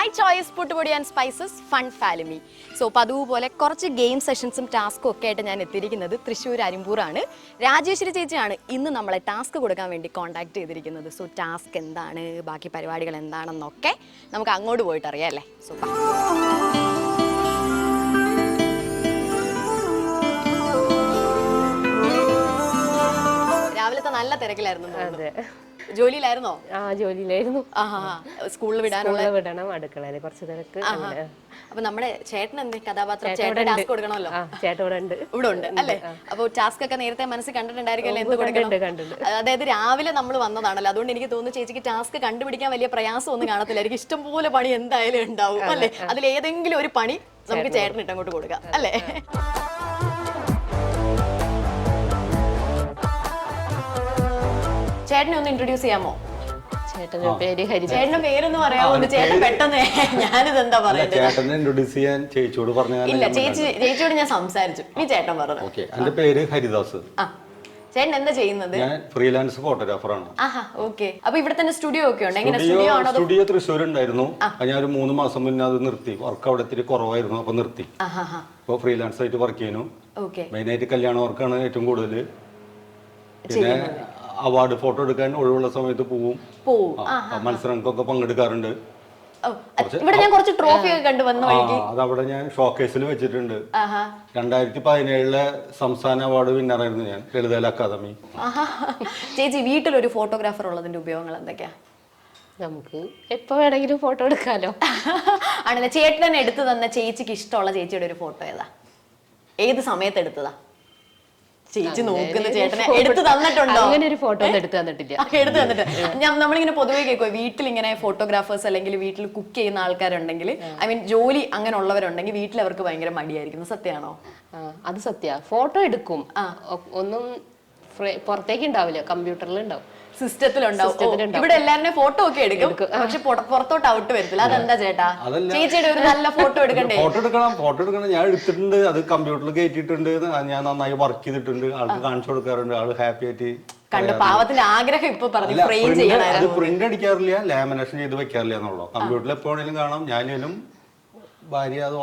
My choice പുട്ടുപൊടി and spices fun Falimy. So അപ്പോൾ അതുപോലെ കുറച്ച് ഗെയിം സെഷൻസും ടാസ്കും ഒക്കെ ആയിട്ട് ഞാൻ എത്തിയിരിക്കുന്നത് തൃശ്ശൂർ അരിമ്പൂറാണ്. രാജേശ്വരി ചേച്ചിയാണ് ഇന്ന് നമ്മളെ ടാസ്ക് കൊടുക്കാൻ വേണ്ടി കോൺടാക്ട് ചെയ്തിരിക്കുന്നത്. സോ ടാസ്ക് എന്താണ്, ബാക്കി പരിപാടികൾ എന്താണെന്നൊക്കെ നമുക്ക് അങ്ങോട്ട് പോയിട്ട് അറിയാം അല്ലേ. സോ രാവിലത്തെ നല്ല തിരക്കിലായിരുന്നു. ജോലിയിലായിരുന്നോ? ജോലിയിലായിരുന്നു. സ്കൂളിൽ വിടണം, അടുക്കളയില് കുറച്ച് തിരക്ക്. അപ്പൊ നമ്മുടെ ചേട്ടൻ എന്ത് കഥാപാത്രം? ചേട്ടൻ ടാസ്ക് കൊടുക്കണമല്ലോ. ചേട്ടൻ ഇവിടെ ഉണ്ട് അല്ലേ? അപ്പൊ ടാസ്ക് ഒക്കെ നേരത്തെ മനസ്സിൽ കണ്ടിട്ടുണ്ടായിരിക്കും എന്ത് കൊടുക്കണം. അതായത് രാവിലെ നമ്മൾ വന്നതാണല്ലോ, അതുകൊണ്ട് എനിക്ക് തോന്നുന്നു ചേച്ചിക്ക് ടാസ്ക് കണ്ടുപിടിക്കാൻ വലിയ പ്രയാസം ഒന്നും കാണത്തില്ലായിരിക്കും. ഇഷ്ടംപോലെ പണി എന്തായാലും ഉണ്ടാവും അല്ലേ? അതിൽ ഏതെങ്കിലും ഒരു പണി നമുക്ക് ചേട്ടൻ ഇട്ടങ്ങോട്ട് കൊടുക്കാം അല്ലേ? ചേട്ടനെ ഒന്ന് ഇൻട്രൊഡ്യൂസ് ചെയ്യാമോ? ചേട്ടന്റെ പേര് ഹരി. ചേട്ടന്റെ പേരൊന്ന് പറയാമോ? ചേട്ടൻ പെട്ടെന്ന് ഞാനിത് എന്താ പറയുന്നത്? ചേട്ടനെ ഇൻട്രൊഡ്യൂസ് ചെയ്യാൻ ചേച്ചിയോട് പറഞ്ഞു. ഇല്ല, ചേച്ചിയോട് ഞാൻ സംസാരിച്ചു. നീ ചേട്ടൻ പറഞ്ഞു. എന്റെ പേര് ഹരിദാസ്. ചേട്ടൻ എന്താ ചെയ്യുന്നത്? ഞാൻ ഫ്രീലാൻസ് ഫോട്ടോഗ്രാഫറാണ്. ഓക്കെ. അപ്പൊ ഇവിടെ തന്നെ സ്റ്റുഡിയോ ഒക്കെ ഉണ്ട്? എങ്ങനെ സ്റ്റുഡിയോ തൃശ്ശൂർ ഉണ്ടായിരുന്നു. ഞാൻ ഒരു 3 മാസം മുന്നേ അത് നിർത്തി. വർക്ക് അവിടെ ഇത്തിരി കുറവായിരുന്നു, അപ്പൊ നിർത്തി. ഇപ്പൊ ഫ്രീലാൻസ് ആയിട്ട് വർക്ക് ചെയ്യുന്നു. മെയിനായിട്ട് കല്യാണ വർക്കാണ് ഏറ്റവും കൂടുതൽ. പിന്നെ അവാർഡ് ഫോട്ടോ എടുക്കാൻ ഒഴിവുള്ള സമയത്ത് പോവും. മത്സരങ്ങൾക്കൊക്കെ പങ്കെടുക്കാറുണ്ട്. ഇവിടെ ഞാൻ കുറച്ച് ട്രോഫി ഒക്കെ കണ്ടുവന്നു. അതവിടെ ഞാൻ ഷോക്കേസിൽ വെച്ചിട്ടുണ്ട്. 2017 സംസ്ഥാന അവാർഡ് വിന്നറായിരുന്നു ഞാൻ, ലളിതകല അക്കാദമി. ചേച്ചി, വീട്ടിലൊരു ഫോട്ടോഗ്രാഫർ ഉള്ളതിന്റെ ഉപയോഗങ്ങൾ എന്തൊക്കെയാ? നമുക്ക് എപ്പോ വേണമെങ്കിലും ഫോട്ടോ എടുക്കാലോ. ആണല്ലേ? ചേട്ടനെ എടുത്തു തന്ന ചേച്ചിക്ക് ഇഷ്ടമുള്ള ചേച്ചിയുടെ ഒരു ഫോട്ടോ ഏതാ? ഏത് സമയത്ത് എടുത്തതാ? ചേച്ചി നോക്കുന്ന ചേട്ടനെ എടുത്തു തന്നിട്ടുണ്ടോ? അങ്ങനെ ഒരു ഫോട്ടോ എടുത്തു തന്നിട്ടില്ല. എടുത്തു തന്നിട്ട് നമ്മളിങ്ങനെ പൊതുവെ കേൾക്കുക, വീട്ടിൽ ഇങ്ങനെ ഫോട്ടോഗ്രാഫേഴ്സ് അല്ലെങ്കിൽ വീട്ടിൽ കുക്ക് ചെയ്യുന്ന ആൾക്കാരുണ്ടെങ്കിൽ, ഐ മീൻ ജോലി അങ്ങനെ ഉള്ളവരുണ്ടെങ്കിൽ വീട്ടിൽ അവർക്ക് ഭയങ്കര മടിയായിരിക്കും. സത്യമാണോ? അത് സത്യ. ഫോട്ടോ എടുക്കും, ഒന്നും പുറത്തേക്ക് ഉണ്ടാവില്ല, കമ്പ്യൂട്ടറിൽ ഉണ്ടാവും, സിസ്റ്റത്തിലുണ്ടാവും. ഇവിടെ എല്ലാവരുടെ ഫോട്ടോ ഒക്കെ എടുക്കും, പക്ഷെ പുറത്തോട്ട് ഔട്ട് വരത്തില്ല. അതെന്താ ചേട്ടാ? ചേച്ചിയുടെ ഒരു നല്ല ഫോട്ടോ എടുക്കണ്ടേ? ഫോട്ടോ എടുക്കണം. ഞാൻ എടുത്തിട്ടുണ്ട്, അത് കമ്പ്യൂട്ടറിൽ കയറ്റിയിട്ടുണ്ട്. ഞാൻ നന്നായി വർക്ക് ചെയ്തിട്ടുണ്ട്, ആൾക്ക് കാണിച്ചു കൊടുക്കാറുണ്ട്. ആള് ഹാപ്പി ആയിട്ട് കണ്ട്. പാവത്തിന്റെ ആഗ്രഹം ഇപ്പൊ പറഞ്ഞു ഫ്രെയിം ചെയ്യണം. അത് പ്രിന്റ് അടിക്കാറില്ല, ലാമിനേഷൻ ചെയ്ത് വെക്കാറില്ല എന്നുള്ളൂ. കമ്പ്യൂട്ടറിൽ എപ്പോഴെങ്കിലും കാണാം. ഞാനും ഭാര്യ അത്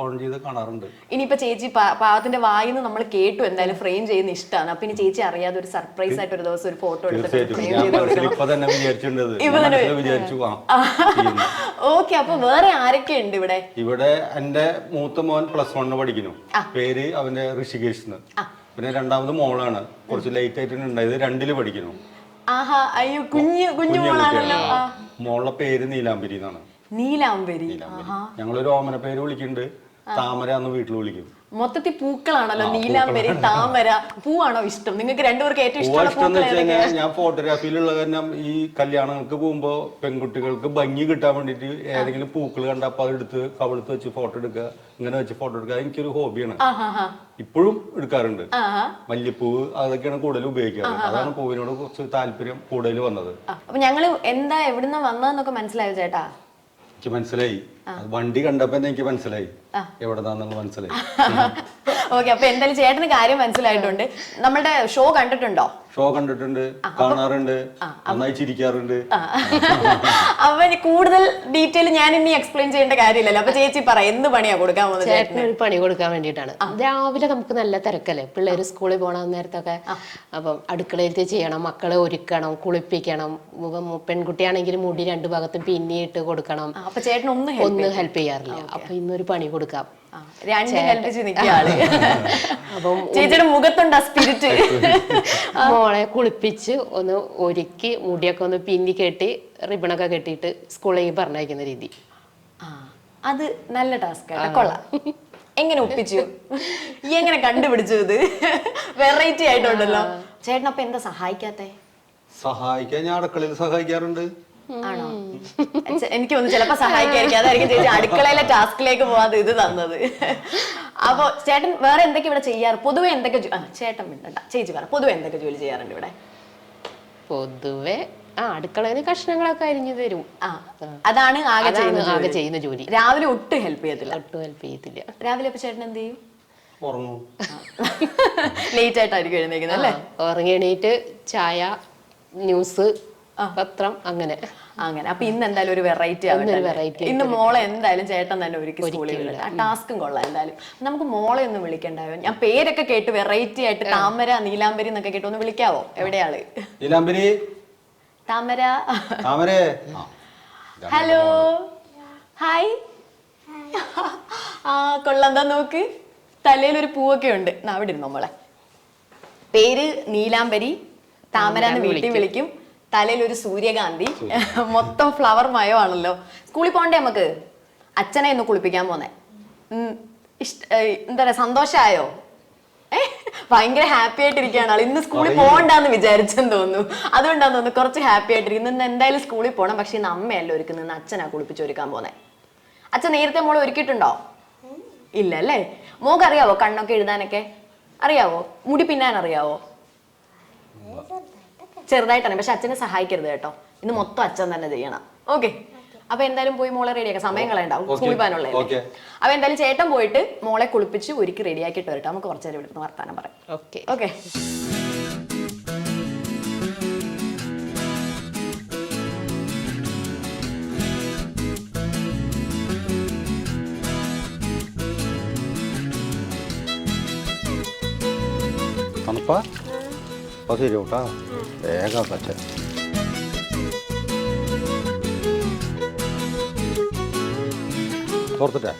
ഓൺ ചെയ്ത് കാണാറുണ്ട്. ഇനിയിപ്പോ ചേച്ചി പാവത്തിന്റെ വായിന്ന് നമ്മൾ കേട്ടു എന്തായാലും ഫ്രെയിം ചെയ്യുന്ന ഇഷ്ടമാണ്. അപ്പൊ ഇനി ചേച്ചി അറിയാതെ ഒരു സർപ്രൈസ് ആയിട്ട് ഒരു ദിവസം ഒരു ഫോട്ടോ ഓക്കെ. അപ്പൊ വേറെ ആരൊക്കെ ഉണ്ട് ഇവിടെ? ഇവിടെ എന്റെ മൂത്ത മോൻ +1 പഠിക്കുന്നു. പേര് അവന്റെ ഋഷികേഷ്. പിന്നെ രണ്ടാമത് മോളാണ്, കുറച്ച് ലേറ്റ് ആയിട്ട് ഉണ്ടായത്, 2ൽ പഠിക്കുന്നു. അയ്യോ, കുഞ്ഞു മോളാണല്ലോ. മോളുടെ പേര് നീലാംബരി എന്നാണ്. നീലാംബരി. ഞങ്ങളൊരു ഓമന പേര് വിളിക്കുന്നുണ്ട്, താമര എന്ന് വീട്ടിൽ വിളിക്കും. മൊത്തത്തിൽ പൂക്കളാണല്ലോ, നീലാംബരി, താമര. പൂവാണോ ഇഷ്ടം നിങ്ങൾക്ക് രണ്ടുപേർക്ക്? ഏറ്റവും ഇഷ്ടം ഞാൻ ഫോട്ടോഗ്രാഫിയിലുള്ള കാരണം ഈ കല്യാണങ്ങൾക്ക് പോകുമ്പോ പെൺകുട്ടികൾക്ക് ഭംഗി കിട്ടാൻ വേണ്ടിട്ട് ഏതെങ്കിലും പൂക്കൾ കണ്ടപ്പോ അതെടുത്ത് കവിളത്ത് വെച്ച് ഫോട്ടോ എടുക്കുക, ഇങ്ങനെ വെച്ച് ഫോട്ടോ എടുക്കുക. എനിക്കൊരു ഹോബിയാണ്, ഇപ്പോഴും എടുക്കാറുണ്ട്. മല്ലിപ്പൂവ് അതൊക്കെയാണ് കൂടുതൽ ഉപയോഗിക്കാറ്. അതാണ് പൂവിനോട് കുറച്ച് താല്പര്യം കൂടുതൽ വന്നത്. അപ്പൊ ഞങ്ങള് എന്താ എവിടുന്ന വന്നതെന്നൊക്കെ മനസ്സിലായോ ചേട്ടാ? എനിക്ക് മനസ്സിലായി, വണ്ടി കണ്ടപ്പോ എനിക്ക് മനസ്സിലായി എവിടെന്നാന്നുള്ള മനസ്സിലായി. ഓക്കെ. അപ്പൊ എന്തായാലും ചേട്ടന് കാര്യം മനസ്സിലായിട്ടുണ്ട്. നമ്മളുടെ ഷോ കണ്ടിട്ടുണ്ടോ? ഷോ കണ്ടിട്ടുണ്ട്, കാണാറുണ്ട്, നന്നായി ചിരിക്കാറുണ്ട്. അപ്പൊ കൂടുതൽ ഡീറ്റെയിൽ ഞാൻ ഇനി എക്സ്പ്ലെയിൻ ചെയ്യേണ്ട കാര്യമില്ലല്ലോ. അപ്പൊ ചേച്ചി പറ, എന്ത് പണിയാ കൊടുക്കാൻ പോകുന്നത്? ചേട്ടന് ഒരു പണി കൊടുക്കാൻ വേണ്ടിയിട്ടാണ്. രാവിലെ നമുക്ക് നല്ല തിരക്കല്ലേ, പിള്ളേര് സ്കൂളിൽ പോണ നേരത്തൊക്കെ. അപ്പം അടുക്കളയിലത്തെ ചെയ്യണം, മക്കളെ ഒരുക്കണം, കുളിപ്പിക്കണം. പെൺകുട്ടിയാണെങ്കിൽ മുടി 2 ഭാഗത്തും പിന്നിയിട്ട് കൊടുക്കണം. അപ്പൊ ചേട്ടൻ ഒന്നും ഹെൽപ്പ് ചെയ്യാറില്ല. അപ്പൊ ഇന്നൊരു പണി കൊടുക്കാം. അപ്പം ചേച്ചിയുടെ മുഖത്തുണ്ട് സ്പിരിറ്റ്. മോളെ കുളിപ്പിച്ച് ഒന്ന് ഒരുക്കി മുടിയൊക്കെ ഒന്ന് പിന്നി കെട്ടി റിബണൊക്കെ കെട്ടിയിട്ട് സ്കൂളിലേക്ക് പറഞ്ഞയക്കുന്ന രീതി. അത് നല്ല ടാസ്ക്, കൊള്ളാം. എങ്ങനെ ഒപ്പിച്ചു? എങ്ങനെ കണ്ടുപിടിച്ചു? ഇത് വെറൈറ്റി ആയിട്ടുണ്ടല്ലോ. ചേട്ടൻ അപ്പൊ എന്താ സഹായിക്കാത്തെ? സഹായിക്കാൻ ഞാൻ അടുക്കളയിൽ സഹായിക്കാറുണ്ട്. ആണോ? എനിക്ക് ഒന്ന് ചിലപ്പോ സഹായിക്കായിരിക്കും, അതായിരിക്കും ചേച്ചി അടുക്കളയിലെ ടാസ്കിലേക്ക് പോവാതെ ഇത് തന്നത്. അപ്പൊ ചേട്ടൻ വേറെ എന്തൊക്കെ ഇവിടെ ചെയ്യാറ്? പൊതുവെ എന്തൊക്കെ ചേട്ടൻ മിണ്ടണ്ട, ചേച്ചി പറ, പൊതുവെ എന്തൊക്കെ ജോലി ചെയ്യാറുണ്ട് ഇവിടെ? പൊതുവെ അടുക്കളയിൽ കഷ്ണങ്ങളൊക്കെ അരിഞ്ഞു തരും. അതാണ് ആകെ ചെയ്യുന്ന ജോലി. രാവിലെ ഒട്ടും ഹെൽപ്പ് ചെയ്യത്തില്ല. രാവിലെ അപ്പൊ ചേട്ടൻ എന്ത് ചെയ്യും? ഉറങ്ങും. ലേറ്റ് ആയിട്ടായിരിക്കും എഴുന്നേക്കുന്നത് അല്ലേ? ഉറങ്ങി എണീറ്റ് ചായ, ന്യൂസ്, പത്രം, അങ്ങനെ. അങ്ങനെ അപ്പൊ ഇന്ന് എന്തായാലും ഒരു വെറൈറ്റി ആവട്ടെ. ഇന്ന് മോളെ എന്തായാലും ചേട്ടൻ തന്നെ ഒരുക്കി സ്കൂളിൽ വിടട്ടെ. ആ ടാസ്കും കൊള്ളാം എന്തായാലും. നമുക്ക് മോളെ ഒന്ന് വിളിക്കണ്ടായോ? ഞാൻ പേരൊക്കെ കേട്ട് വെറൈറ്റി ആയിട്ട് താമര, നീലാംബരി എന്നൊക്കെ കേട്ട് ഒന്ന് വിളിക്കാവോ? എവിടെയാള്? നീലാംബരി, താമര. താമരേ. Hello, hi. ആ കൊള്ളാം, എന്താ നോക്ക്, തലയിൽ ഒരു പൂവൊക്കെ ഉണ്ട്. അവിടെ ഇരുന്നോ മോളെ. പേര് നീലാംബരി, താമര എന്ന് വീട്ടിൽ വിളിക്കും. തലയിൽ ഒരു സൂര്യകാന്തി, മൊത്തം ഫ്ലവർ മയമാണല്ലോ. സ്കൂളിൽ പോണ്ടേ നമുക്ക്? അച്ഛനെ ഒന്ന് കുളിപ്പിക്കാൻ പോന്നെ. എന്താ പറയാ, സന്തോഷായോ? ഭയങ്കര ഹാപ്പി ആയിട്ടിരിക്കുകയാണ് ആൾ. ഇന്ന് സ്കൂളിൽ പോകണ്ടെന്ന് വിചാരിച്ചെന്ന് തോന്നുന്നു. അതുകൊണ്ടാന്ന് തോന്നുന്നു കുറച്ച് ഹാപ്പി ആയിട്ടിരിക്കുന്നു. ഇന്ന് എന്തായാലും സ്കൂളിൽ പോകണം. പക്ഷെ ഇന്ന് അമ്മയല്ല ഒരുക്കുന്നത്, അച്ഛനാ കുളിപ്പിച്ചൊരുക്കാൻ പോന്നെ. അച്ഛൻ നേരത്തെ മോളെ ഒരുക്കിയിട്ടുണ്ടോ? ഇല്ല അല്ലേ? മോക്ക് അറിയാവോ കണ്ണൊക്കെ എഴുതാനൊക്കെ? അറിയാവോ? മുടി പിന്നാൻ അറിയാവോ? ചെറുതായിട്ടാണ്, പക്ഷെ അച്ഛനെ സഹായിക്കരുത് കേട്ടോ. ഇന്ന് മൊത്തം അച്ഛൻ തന്നെ ചെയ്യണം. ഓക്കെ, അപ്പൊ എന്തായാലും പോയി മോളെ റെഡിയാക്കാം. സമയം കളയണ്ടാവും, സ്കൂളിൽ പോകാനുള്ള. അപ്പൊ എന്തായാലും ചേട്ടൻ പോയിട്ട് മോളെ കുളിപ്പിച്ച് ഒരുക്കി റെഡിയാക്കിയിട്ട് വരട്ടെ. നമുക്ക് കുറച്ചു നേരം ഇവിടുന്ന് വർത്താനം പറയാം. Okay okay. തണുപ്പാ? അപ്പൊ ശരി കേട്ടാ, വേഗം പച്ച. തോർത്തിട്ടെ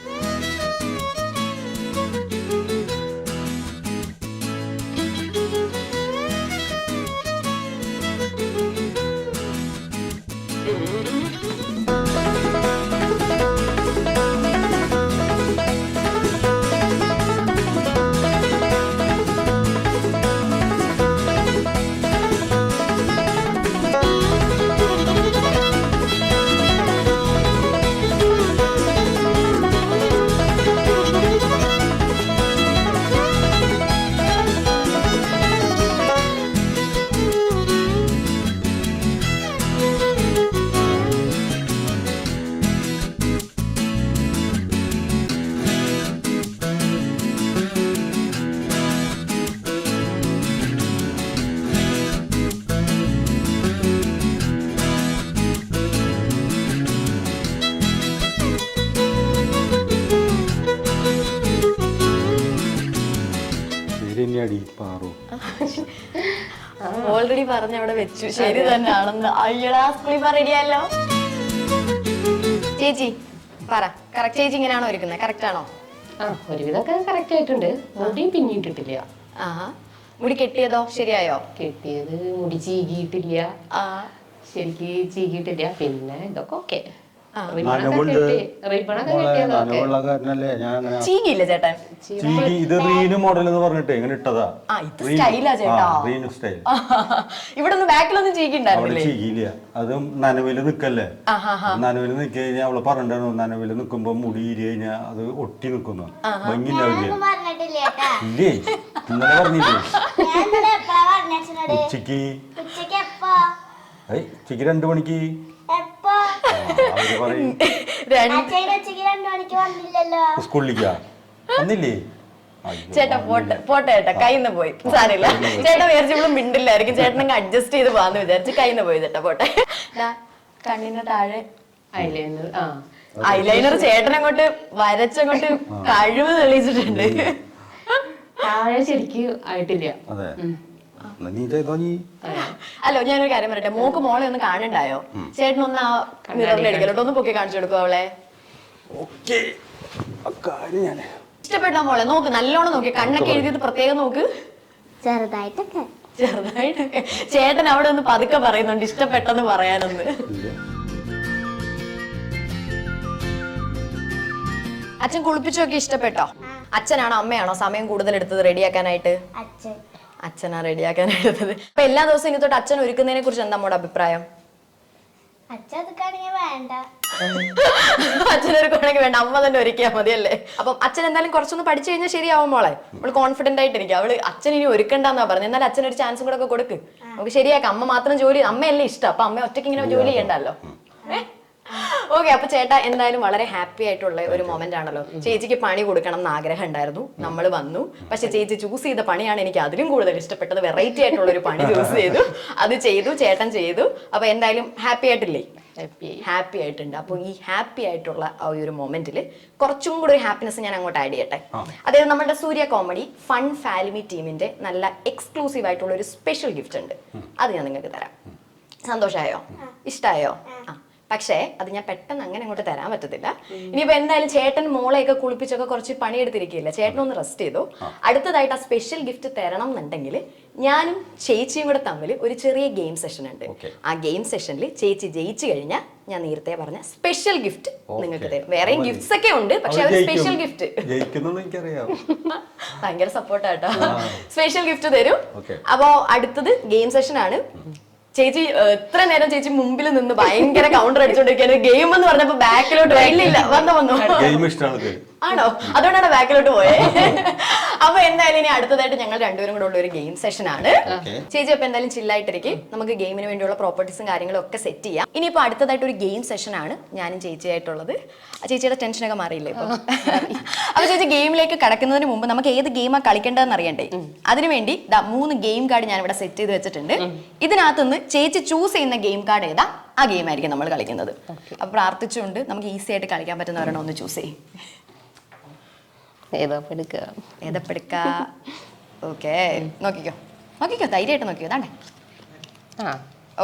ഓൾറെഡി പറഞ്ഞ അവിടെ വെച്ചു. ശരി തന്നെ ആണെന്ന്. അയ്യടാ, സ്കൂളിൽ റെഡിയല്ലോ. ചേച്ചി പറ, കറക്റ്റ് ചേച്ചി ഇങ്ങനെയാണോ ഒരുക്കുന്നത്? കറക്റ്റ് ആണോ? ഒരുവിധമൊക്കെ കറക്റ്റ് ആയിട്ടുണ്ട്. മുടി പിന്നിട്ടിട്ടില്ല. ആഹാ, മുടി കെട്ടിയതോ? ശരിയായോ? കെട്ടിയത് മുടി ചീകിയിട്ടില്ല, ശരിക്ക് ചീകിയിട്ടില്ല. പിന്നെ ഇതൊക്കെ ഓക്കെ. ചീകിയില്ല ചേട്ടൻ? ഇത് റീനു മോഡൽ എന്ന് പറഞ്ഞിട്ട് എങ്ങനെ ഇട്ടതാ. ഇവിടെ ഒന്ന് ബാക്കിലൊന്നും ചീകിണ്ടായിരുന്നില്ലേ? ചീകിയില്ല, അതും നനവില് നിക്കല്ലേ. നനവില് നിക്ക കഴിഞ്ഞാൽ അവള് പറഞ്ഞിട്ടുണ്ടായിരുന്നു, നനവില് നിക്കുമ്പോ മുടി ഇരി കഴിഞ്ഞാ അത് ഒട്ടി നിക്കുന്നു, ഭംഗി ഉണ്ടാവില്ലേ. ഇല്ലേ, ഇന്നലെ പറഞ്ഞില്ലേ ഉച്ചക്ക്? ഉച്ചക്ക് 2 മണിക്ക്. സ്കൂളിലേക്കാ വന്നില്ലേ? ചേട്ടാ പോട്ടെ ചേട്ടാ, കയ്യിന്ന് പോയി. സാരില്ല ചേട്ടാ, വിചാരിച്ചപ്പോഴും മിണ്ടില്ലായിരിക്കും. ചേട്ടനങ്ങ് അഡ്ജസ്റ്റ് ചെയ്ത് പോവാന്ന് വിചാരിച്ച് കയ്യിന്ന് പോയി. ചേട്ടാ പോട്ടെ. കണ്ണിന്റെ താഴെ ഐലൈനർ ചേട്ടനങ്ങോട്ട് വരച്ചങ്ങോട്ട് കഴിവ് തെളിയിച്ചിട്ടുണ്ട്. താഴെ ശരിക്ക് ആയിട്ടില്ല. അല്ലോ, ഞാനൊരു കാര്യം പറയട്ടെ. മോക്ക് മോളെ ഒന്ന് കാണണ്ടായോ? ചേട്ടനൊന്ന് ആ മിററിലെടുക്കലോട്ട് ഒന്ന് പൊക്കി കാണിച്ചു കൊടുക്കും അവളെ. ഇഷ്ടപ്പെട്ടോ മോളെ? നോക്ക്, നല്ലോണം നോക്കി. കണ്ണൊക്കെ എഴുതിയത് പ്രത്യേകം നോക്ക്. ചെറുതായിട്ടൊക്കെ. ചേട്ടൻ അവിടെ ഒന്ന് പതുക്കെ പറയുന്നുണ്ട് ഇഷ്ടപ്പെട്ടെന്ന് പറയാനൊന്ന്. അച്ഛൻ കുളിപ്പിച്ചൊക്കെ ഇഷ്ടപ്പെട്ടോ? അച്ഛനാണോ അമ്മയാണോ സമയം കൂടുതൽ എടുത്തത് റെഡിയാക്കാനായിട്ട്? അച്ഛനാ റെഡിയാക്കാനായിട്ടത്. അപ്പൊ എല്ലാ ദിവസവും ഇനി തൊട്ട് അച്ഛൻ ഒരുക്കുന്നതിനെ കുറിച്ച് എന്താ നമ്മുടെ അഭിപ്രായം? അച്ഛനൊരുക്കുകയാണെങ്കിൽ വേണ്ട, അമ്മ തന്നെ ഒരുക്കിയാൽ മതിയല്ലേ. അപ്പം അച്ഛൻ എന്തായാലും കുറച്ചൊന്ന് പഠിച്ചു കഴിഞ്ഞാൽ ശരിയാവും മോളെ. അവള് കോൺഫിഡന്റ് ആയിട്ടിരിക്കും. അവള് അച്ഛൻ ഇനി ഒരുക്കണ്ടെന്നാ പറഞ്ഞു. എന്നാലും അച്ഛനൊരു ചാൻസും കൂടെ ഒക്കെ കൊടുക്ക്. നമുക്ക് ശരിയാക്കാം. അമ്മ മാത്രം ജോലി, അമ്മയല്ലേ ഇഷ്ടം. അപ്പൊ അമ്മ ഒറ്റയ്ക്ക് ഇങ്ങനെ ജോലി ചെയ്യണ്ടല്ലോ. ഓക്കെ, അപ്പൊ ചേട്ടാ എന്തായാലും വളരെ ഹാപ്പി ആയിട്ടുള്ള ഒരു മൊമെന്റ് ആണല്ലോ. ചേച്ചിക്ക് പണി കൊടുക്കണം എന്ന് ആഗ്രഹം ഉണ്ടായിരുന്നു, നമ്മൾ വന്നു. പക്ഷെ ചേച്ചി ചൂസ് ചെയ്ത പണിയാണ് എനിക്ക് അതിലും കൂടുതൽ ഇഷ്ടപ്പെട്ടത്. വെറൈറ്റി ആയിട്ടുള്ള ഒരു പണി ചൂസ് ചെയ്തു, അത് ചെയ്തു, ചേട്ടൻ ചെയ്തു. അപ്പൊ എന്തായാലും ഹാപ്പി ആയിട്ടില്ലേ? ഹാപ്പി ആയിട്ടുണ്ട്. അപ്പോൾ ഈ ഹാപ്പി ആയിട്ടുള്ള ആ ഒരു മൊമെന്റിൽ കുറച്ചും കൂടി ഒരു ഹാപ്പിനെസ് ഞാൻ അങ്ങോട്ട് ആഡ് ചെയ്യട്ടെ. അതായത് നമ്മുടെ സൂര്യ കോമഡി ഫൺ ഫാലിമി ടീമിന്റെ നല്ല എക്സ്ക്ലൂസീവ് ആയിട്ടുള്ള ഒരു സ്പെഷ്യൽ ഗിഫ്റ്റ് ഉണ്ട്. അത് ഞാൻ നിങ്ങൾക്ക് തരാം. സന്തോഷമായോ? ഇഷ്ടായോ? പക്ഷേ അത് ഞാൻ പെട്ടെന്ന് അങ്ങനെ അങ്ങോട്ട് തരാൻ പറ്റത്തില്ല. ഇനിയിപ്പോ എന്തായാലും ചേട്ടൻ മോളെയൊക്കെ കുളിപ്പിച്ചൊക്കെ കുറച്ച് പണിയെടുത്തിരിക്കില്ല, ചേട്ടനൊന്ന് റെസ്റ്റ് ചെയ്തു. അടുത്തതായിട്ട് ആ സ്പെഷ്യൽ ഗിഫ്റ്റ് തരണം എന്നുണ്ടെങ്കിൽ ഞാനും ചേച്ചിയും കൂടെ തമ്മിൽ ഒരു ചെറിയ ഗെയിം സെഷൻ ഉണ്ട്. ആ ഗെയിം സെഷനിൽ ചേച്ചി ജയിച്ചു കഴിഞ്ഞാൽ ഞാൻ നേരത്തെ പറഞ്ഞ സ്പെഷ്യൽ ഗിഫ്റ്റ് നിങ്ങൾക്ക് തരും. വേറെയും ഗിഫ്റ്റ്സ് ഒക്കെ ഉണ്ട്, പക്ഷെ അത് സ്പെഷ്യൽ ഗിഫ്റ്റ്. ഭയങ്കര സപ്പോർട്ടാട്ടോ. സ്പെഷ്യൽ ഗിഫ്റ്റ് തരും. അപ്പോ അടുത്തത് ഗെയിം സെഷൻ ആണ്. ചേച്ചി എത്ര നേരം ചേച്ചി മുമ്പിൽ നിന്ന് ഭയങ്കര കൗണ്ടർ അടിച്ചോണ്ടിരിക്കുകയാണ്. ഗെയിം എന്ന് പറഞ്ഞപ്പോ ബാക്കിലോട്ട് ഇല്ല വന്നു ആണോ? അതുകൊണ്ടാണ് ബാക്കിലോട്ട് പോയെ. അപ്പൊ എന്തായാലും ഇനി അടുത്തതായിട്ട് ഞങ്ങൾ രണ്ടുപേരും കൂടെ ഉള്ള ഒരു ഗെയിം സെഷൻ ആണ്. ചേച്ചി അപ്പൊ എന്തായാലും ചില്ലായിട്ടിരിക്കും, നമുക്ക് ഗെയിമിന് വേണ്ടിയുള്ള പ്രോപ്പർട്ടീസും കാര്യങ്ങളും ഒക്കെ സെറ്റ് ചെയ്യാം. ഇനിയിപ്പോ അടുത്തതായിട്ട് ഒരു ഗെയിം സെഷൻ ആണ് ഞാനും ചേച്ചിയായിട്ടുള്ളത്. ചേച്ചിയുടെ ടെൻഷനൊക്കെ മാറിയില്ലേ ഇപ്പൊ? അപ്പൊ ചേച്ചി ഗെയിമിലേക്ക് കടക്കുന്നതിന് മുമ്പ് നമുക്ക് ഏത് ഗെയിമാണ് കളിക്കേണ്ടതെന്ന് അറിയണ്ടേ? അതിനുവേണ്ടി 3 ഗെയിം കാർഡ് ഞാൻ ഇവിടെ സെറ്റ് ചെയ്ത് വെച്ചിട്ടുണ്ട്. ഇതിനകത്തുനിന്ന് ചേച്ചി ചൂസ് ചെയ്യുന്ന ഗെയിം കാർഡ് ഏതാ, ആ ഗെയിം ആയിരിക്കും നമ്മൾ കളിക്കുന്നത്. അപ്പൊ പ്രാർത്ഥിച്ചുകൊണ്ട് നമുക്ക് ഈസി ആയിട്ട് കളിക്കാൻ പറ്റുന്നവരാണോ ഒന്ന് ചൂസ് ചെയ്യും. ഏതപ്പെടുക്ക? ഓക്കെ, നോക്കിക്കോ ധൈര്യമായിട്ട് നോക്കിക്കോ. ഇതാണ്ടേ,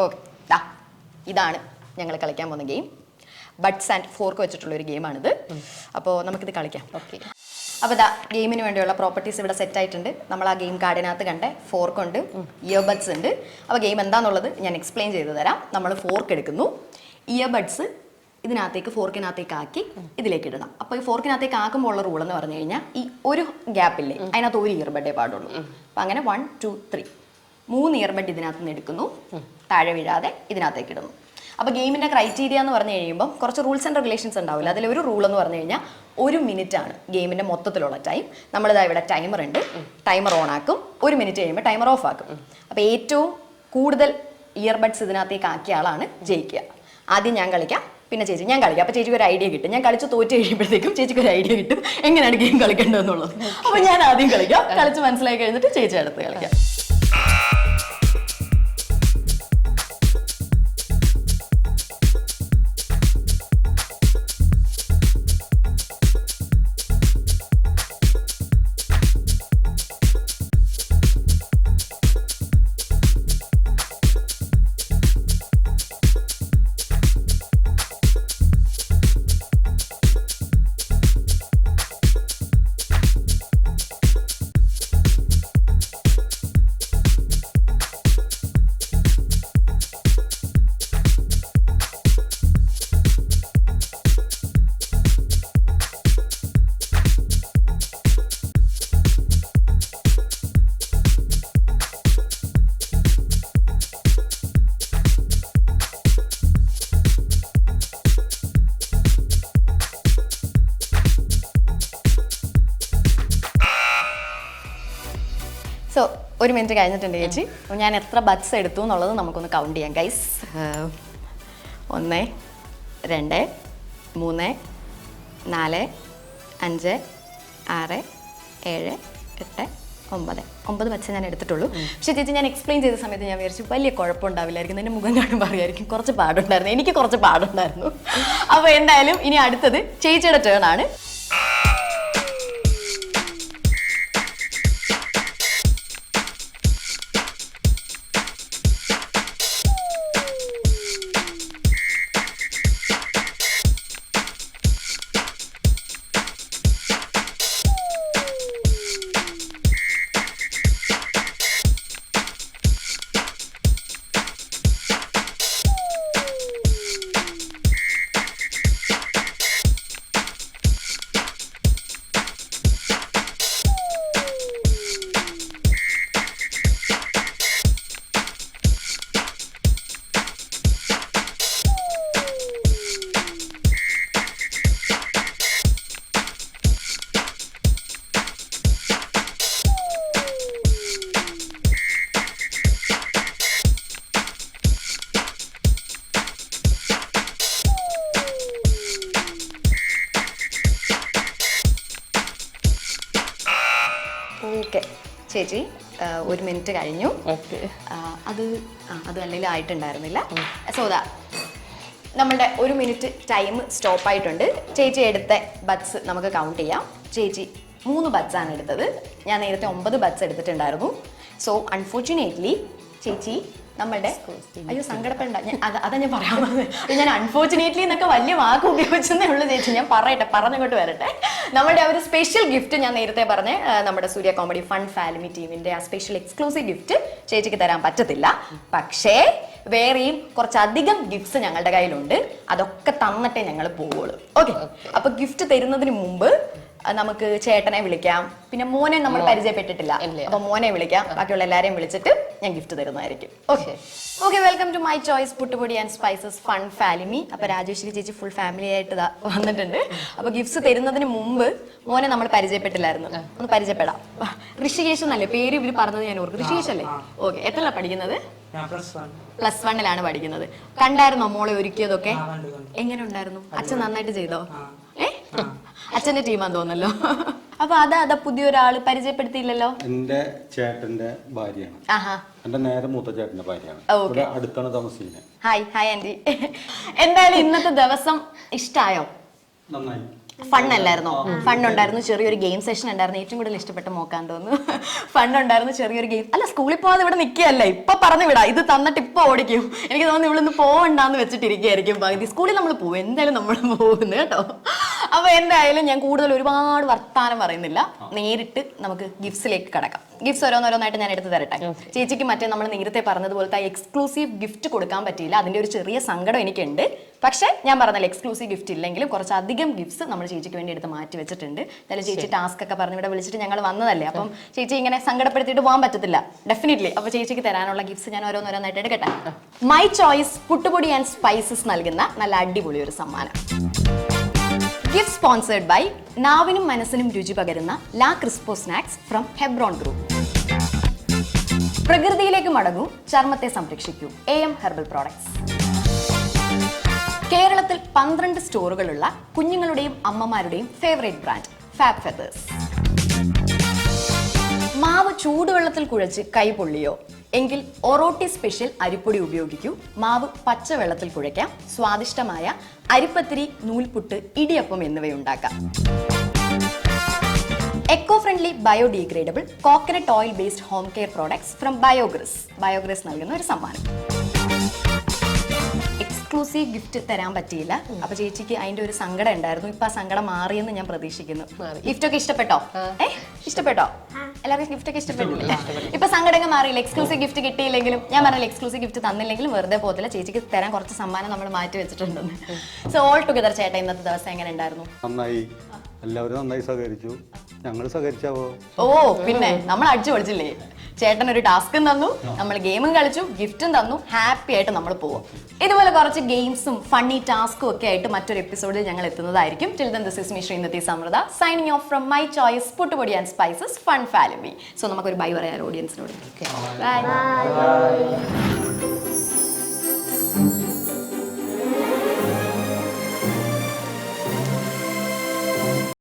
ഓക്കെ, ഇതാണ് ഞങ്ങൾ കളിക്കാൻ പോകുന്ന ഗെയിം. ബഡ്സ് ആൻഡ് ഫോർക്ക് വെച്ചിട്ടുള്ള ഒരു ഗെയിമാണിത്. അപ്പോൾ നമുക്കിത് കളിക്കാം. ഓക്കെ, അപ്പോൾ ഗെയിമിന് വേണ്ടിയുള്ള പ്രോപ്പർട്ടീസ് ഇവിടെ സെറ്റ് ആയിട്ടുണ്ട്. നമ്മൾ ആ ഗെയിം കാർഡിനകത്ത് കണ്ടേ ഫോർക്ക് ഉണ്ട്, ഇയർബഡ്സ് ഉണ്ട്. അപ്പോൾ ഗെയിം എന്താണെന്നുള്ളത് ഞാൻ എക്സ്പ്ലെയിൻ ചെയ്ത് തരാം. നമ്മൾ ഫോർക്ക് എടുക്കുന്നു, ഇയർബഡ്സ് ഇതിനകത്തേക്ക് ഫോർക്കിനകത്തേക്ക് ആക്കി ഇതിലേക്ക് ഇടണം. അപ്പോൾ ഈ ഫോർക്കിനകത്തേക്ക് ആക്കുമ്പോൾ ഉള്ള റൂൾ എന്ന് പറഞ്ഞു കഴിഞ്ഞാൽ ഈ ഒരു ഗ്യാപ്പില്ലേ അതിനകത്ത് ഒരു ഇയർബഡേ പാടുള്ളൂ. അപ്പം അങ്ങനെ 1 2 3 3 ഇയർബഡ് ഇതിനകത്ത് നിന്ന് എടുക്കുന്നു, താഴെ വീഴാതെ ഇതിനകത്തേക്ക് ഇടുന്നു. അപ്പോൾ ഗെയിമിൻ്റെ ക്രൈറ്റീരിയ എന്ന് പറഞ്ഞു കഴിയുമ്പോൾ കുറച്ച് റൂൾസ് ആൻഡ് റെഗുലേഷൻസ് ഉണ്ടാവില്ല. അതിലൊരു റൂൾ എന്ന് പറഞ്ഞു കഴിഞ്ഞാൽ 1 മിനിറ്റ് ആണ് ഗെയിമിൻ്റെ മൊത്തത്തിലുള്ള ടൈം. നമ്മളിതാ ഇവിടെ ടൈമർ ഉണ്ട്, ടൈമർ ഓൺ ആക്കും, 1 മിനിറ്റ് കഴിയുമ്പോൾ ടൈമർ ഓഫ് ആക്കും. അപ്പോൾ ഏറ്റവും കൂടുതൽ ഇയർബഡ്സ് ഇതിനകത്തേക്ക് ആക്കിയ ആളാണ് ജയിക്കുക. ആദ്യം ഞാൻ കളിക്കാം, പിന്നെ ചേച്ചി ഞാൻ കളിക്കാം. അപ്പോൾ ചേച്ചിക്ക് ഒരു ഐഡിയ കിട്ടും. ഞാൻ കളിച്ച് തോറ്റ് കഴിയുമ്പോഴത്തേക്കും ചേച്ചിക്ക് ഒരു ഐഡിയ കിട്ടും എങ്ങനെയാണ് ഗെയിം കളിക്കേണ്ടതെന്നുള്ളത്. അപ്പോൾ ഞാൻ ആദ്യം കളിക്കാം, കളിച്ച് മനസ്സിലാക്കി കഴിഞ്ഞിട്ട് ചേച്ചി അടുത്ത് കളിക്കാം. സോ 1 മിനിറ്റ് കഴിഞ്ഞിട്ടുണ്ട് ചേച്ചി. ഞാൻ എത്ര ബഡ്സ് എടുത്തു എന്നുള്ളത് നമുക്കൊന്ന് കൗണ്ട് ചെയ്യാം ഗൈസ്. 1 2 3 4 5 6 7 8 9 ബഡ്സ് ഞാൻ എടുത്തിട്ടുള്ളൂ. പക്ഷേ ചേച്ചി ഞാൻ എക്സ്പ്ലെയിൻ ചെയ്ത സമയത്ത് ഞാൻ വിചാരിച്ചു വലിയ കുഴപ്പമുണ്ടാവില്ലായിരിക്കും, എൻ്റെ മുഖം കാണുമ്പോൾ അറിയായിരിക്കും കുറച്ച് പാടുണ്ടായിരുന്നു, എനിക്ക് കുറച്ച് പാടുണ്ടായിരുന്നു. അപ്പോൾ എന്തായാലും ഇനി അടുത്തത് ചേച്ചിയുടെ ടേൺ ആണ്. ഓക്കെ ചേച്ചി 1 മിനിറ്റ് കഴിഞ്ഞു. ഓക്കെ. അത് അല്ലെങ്കിൽ ആയിട്ടുണ്ടായിരുന്നില്ല. സോദാ നമ്മളുടെ 1 മിനിറ്റ് ടൈം സ്റ്റോപ്പ് ആയിട്ടുണ്ട്. ചേച്ചി എടുത്ത ബഡ്സ് നമുക്ക് കൗണ്ട് ചെയ്യാം. ചേച്ചി 3 ബഡ്സാണ് എടുത്തത്. ഞാൻ നേരത്തെ 9 ബഡ്സ് എടുത്തിട്ടുണ്ടായിരുന്നു. സോ അൺഫോർച്ചുനേറ്റ്ലി ചേച്ചി നമ്മളുടെ അയ്യോ സങ്കടപ്പെടണ്ട, അതാ ഞാൻ പറയാൻ പറഞ്ഞത്. ഞാൻ അൺഫോർച്ചുനേറ്റ്ലി എന്നൊക്കെ വലിയ വാക്ക് ഉപയോഗിച്ചതേ ഉള്ളൂ ചേച്ചി. ഞാൻ പറഞ്ഞങ്ങോട്ട് വരട്ടെ. നമ്മുടെ ആ ഒരു സ്പെഷ്യൽ ഗിഫ്റ്റ് ഞാൻ നേരത്തെ പറഞ്ഞ നമ്മുടെ സൂര്യ കോമഡി ഫൺ ഫാമിലി ടീമിന്റെ ആ സ്പെഷ്യൽ എക്സ്ക്ലൂസീവ് ഗിഫ്റ്റ് ചേച്ചിക്ക് തരാൻ പറ്റത്തില്ല. പക്ഷേ വേറെയും കുറച്ചധികം ഗിഫ്റ്റ്സ് ഞങ്ങളുടെ കയ്യിലുണ്ട്. അതൊക്കെ തന്നിട്ടേ ഞങ്ങൾ പോവുള്ളൂ. ഓക്കെ, അപ്പൊ ഗിഫ്റ്റ് തരുന്നതിന് മുമ്പ് നമുക്ക് ചേട്ടനെ വിളിക്കാം. പിന്നെ മോനെ നമ്മൾ പരിചയപ്പെട്ടിട്ടില്ല, അപ്പൊ മോനെ വിളിക്കാം. ബാക്കിയുള്ള എല്ലാരെയും വിളിച്ചിട്ട് ഞാൻ ഗിഫ്റ്റ് തരുന്നതായിരിക്കും. Okay, welcome to my choice പുട്ടുപൊടി ആൻഡ് സ്പൈസസ് ഫൺ ഫാമിലി. അപ്പൊ രാജേശ്വരി ചേച്ചി ഫുൾ ഫാമിലി ആയിട്ട് വന്നിട്ടുണ്ട്. അപ്പൊ ഗിഫ്റ്റ്സ് തരുന്നതിന് മുമ്പ് മോനെ നമ്മൾ പരിചയപ്പെട്ടില്ലായിരുന്നു, ഒന്ന് പരിചയപ്പെടാം. ഋഷികേഷ് എന്നല്ലേ പേര് ഇവര് പറഞ്ഞത് ഞാൻ ഓർക്കും. ഋഷികേഷ് അല്ലേ? ഓക്കെ, എത്രല്ല പഠിക്കുന്നത്? +1 പഠിക്കുന്നത്. കണ്ടായിരുന്നോ മോളെ ഒരുക്കിയതൊക്കെ? എങ്ങനെ ഉണ്ടായിരുന്നു? അച്ഛൻ നന്നായിട്ട് ചെയ്തോ? അച്ഛന്റെ ടീമാന്ന് തോന്നല്ലോ. അപ്പൊ അതാ പുതിയൊരാള് പരിചയപ്പെടുത്തിയില്ലല്ലോ. എന്റെ ചേട്ടന്റെ ഭാര്യയാണ്. എന്റെ നേരെ മൂത്ത ചേട്ടന്റെ ഭാര്യയാണ്. അടുത്താണ് താമസിക്കുന്നത്. Hi aunty. എന്തായാലും ഇന്നത്തെ ദിവസം ഇഷ്ടായോ? നന്നായി. ഫണ്ണല്ലായിരുന്നോ? ഫണ്ണുണ്ടായിരുന്നു, ചെറിയൊരു ഗെയിം സെഷൻ ഉണ്ടായിരുന്നു. ഏറ്റവും കൂടുതൽ ഇഷ്ടപ്പെട്ട മോക്കാൻ തോന്നുന്നു. ഫണ്ണുണ്ടായിരുന്നു, ചെറിയൊരു ഗെയിം. അല്ല, സ്കൂളിൽ പോകാതെ ഇവിടെ നിൽക്കുകയല്ലേ, ഇപ്പൊ പറഞ്ഞു വിടാം. ഇത് തന്നിട്ട് ഇപ്പൊ ഓടിക്കും. എനിക്ക് തോന്നുന്നു ഇവിടുന്ന് പോവണ്ടാന്ന് വെച്ചിട്ടിരിക്കുകയായിരിക്കും. പകുതി സ്കൂളിൽ നമ്മൾ പോകും, എന്തായാലും നമ്മൾ പോകുന്നു കേട്ടോ. അപ്പൊ എന്തായാലും ഞാൻ കൂടുതൽ ഒരുപാട് വർത്താനം പറയുന്നില്ല, നേരിട്ട് നമുക്ക് ഗിഫ്റ്റ്സിലേക്ക് കടക്കാം. ഗിഫ്റ്റ്സ് ഓരോന്നോരോന്നായിട്ട് ഞാൻ എടുത്ത് തരട്ടെ. ചേച്ചിക്ക് മറ്റേ നമ്മൾ നേരത്തെ പറഞ്ഞതുപോലത്തെ എക്സ്ക്ലൂസീവ് ഗിഫ്റ്റ് കൊടുക്കാൻ പറ്റിയില്ല, അതിന്റെ ഒരു ചെറിയ സങ്കടം എനിക്കുണ്ട്. പക്ഷേ ഞാൻ പറഞ്ഞല്ലോ, എക്സ്ക്ലൂസീവ് ഗിഫ്റ്റ് ഇല്ലെങ്കിലും കുറച്ചധികം ഗിഫ്റ്റ്സ് നമ്മൾ ചേച്ചിക്ക് വേണ്ടി എടുത്ത് മാറ്റി വെച്ചിട്ടുണ്ട്. എന്തായാലും ചേച്ചി ടാസ്ക് ഒക്കെ പറഞ്ഞ് ഇവിടെ വിളിച്ചിട്ട് ഞങ്ങൾ വന്നതല്ലേ, അപ്പം ചേച്ചി ഇങ്ങനെ സങ്കടപ്പെടുത്തിയിട്ട് പോകാൻ പറ്റത്തില്ല ഡെഫിനറ്റ്ലി. അപ്പൊ ചേച്ചിക്ക് തരാനുള്ള ഗിഫ്റ്റ്സ് ഞാൻ ഓരോന്നോരോന്നായിട്ട് എടുക്കട്ടെ. മൈ ചോയ്സ് പുട്ടുപൊടി ആൻഡ് സ്പൈസസ് നൽകുന്ന നല്ല അടിപൊളി ഒരു സമ്മാനം. ഗിഫ്റ്റ് സ്പോൺസേർഡ് ബൈ നാവിനും മനസ്സിനും രുചി പകരുന്ന ലാ Crespo snacks from Hebron group. പ്രകൃതിയിലേക്ക് മടങ്ങൂ, ചർമ്മത്തെ സംരക്ഷിക്കൂ. AM herbal products. കേരളത്തിൽ 12 സ്റ്റോറുകളുള്ള കുഞ്ഞുങ്ങളുടെയും അമ്മമാരുടെയും ഫേവറേറ്റ് ബ്രാൻഡ് ഫാബ് ഫെദേഴ്സ്. മാവ് ചൂടുവെള്ളത്തിൽ കുഴച്ച് കൈ പൊള്ളിയോ എങ്കിൽ ഒറോട്ടി സ്പെഷ്യൽ അരിപ്പൊടി ഉപയോഗിക്കൂ. മാവ് പച്ചവെള്ളത്തിൽ കുഴയ്ക്കാം. സ്വാദിഷ്ടമായ അരിപ്പത്തിരി, നൂൽപുട്ട്, ഇടിയപ്പം എന്നിവയുണ്ടാക്കാം. Eco friendly biodegradable coconut oil based home care products from ബയോഗ്രസ് നൽകുന്ന ഒരു സമ്മാനം. എക്സ്ക്ലൂസീവ് ഗിഫ്റ്റ് തരാൻ പറ്റിയില്ല, അപ്പൊ ചേച്ചിക്ക് അതിന്റെ ഒരു സങ്കടം ഉണ്ടായിരുന്നു. ഇപ്പൊ ആ സങ്കടം മാറിയെന്ന് ഞാൻ പ്രതീക്ഷിക്കുന്നു. ഗിഫ്റ്റ് ഒക്കെ ഇഷ്ടപ്പെട്ടോ? ഇഷ്ടപ്പെട്ടോ? എല്ലാവർക്കും ഗിഫ്റ്റ് ഒക്കെ ഇഷ്ടപ്പെട്ടില്ലേ? ഇപ്പൊ സങ്കടങ്ങൾ മാറിയില്ല. എക്സ്ക്ലൂസീവ് ഗിഫ്റ്റ് കിട്ടിയില്ലെങ്കിലും, ഞാൻ പറഞ്ഞില്ല എക്സ്ക്ലൂസീവ് ഗിഫ്റ്റ് തന്നില്ലെങ്കിലും വെറുതെ പോകത്തില്ല. ചേച്ചിക്ക് തരാൻ കുറച്ച് സമ്മാനം നമ്മൾ മാറ്റി വെച്ചിട്ടുണ്ടെന്ന്. സോ ഓൾ ടുഗദർ ചേട്ടാ, ഇന്നത്തെ ദിവസം എങ്ങനെ ഉണ്ടായിരുന്നു? നന്നായി, എല്ലാവരും നന്നായി സഹകരിച്ചു. ഞങ്ങൾ സഹകരിച്ചാവോ? ഓ പിന്നെ നമ്മൾ അടിച്ചു പൊളിച്ചില്ലേ. ചേട്ടൻ ഒരു ടാസ്കും തന്നു, നമ്മൾ ഗെയിമും കളിച്ചു, ഗിഫ്റ്റും തന്നു, ഹാപ്പി ആയിട്ട് നമ്മൾ പോവാം. ഇതുപോലെ കുറച്ച് ഗെയിംസും ഫണ്ണി ടാസ്കും ഒക്കെ ആയിട്ട് മറ്റൊരു എപ്പിസോഡിൽ ഞങ്ങൾ എത്തുന്നതായിരിക്കും. Till then this is me Sreenidhi Samriddha signing off from my choice പുട്ടുപൊടി and spices fun family. So നമുക്കൊരു ബൈ പറയാം ഓഡിയൻസിനോട്. ബൈ.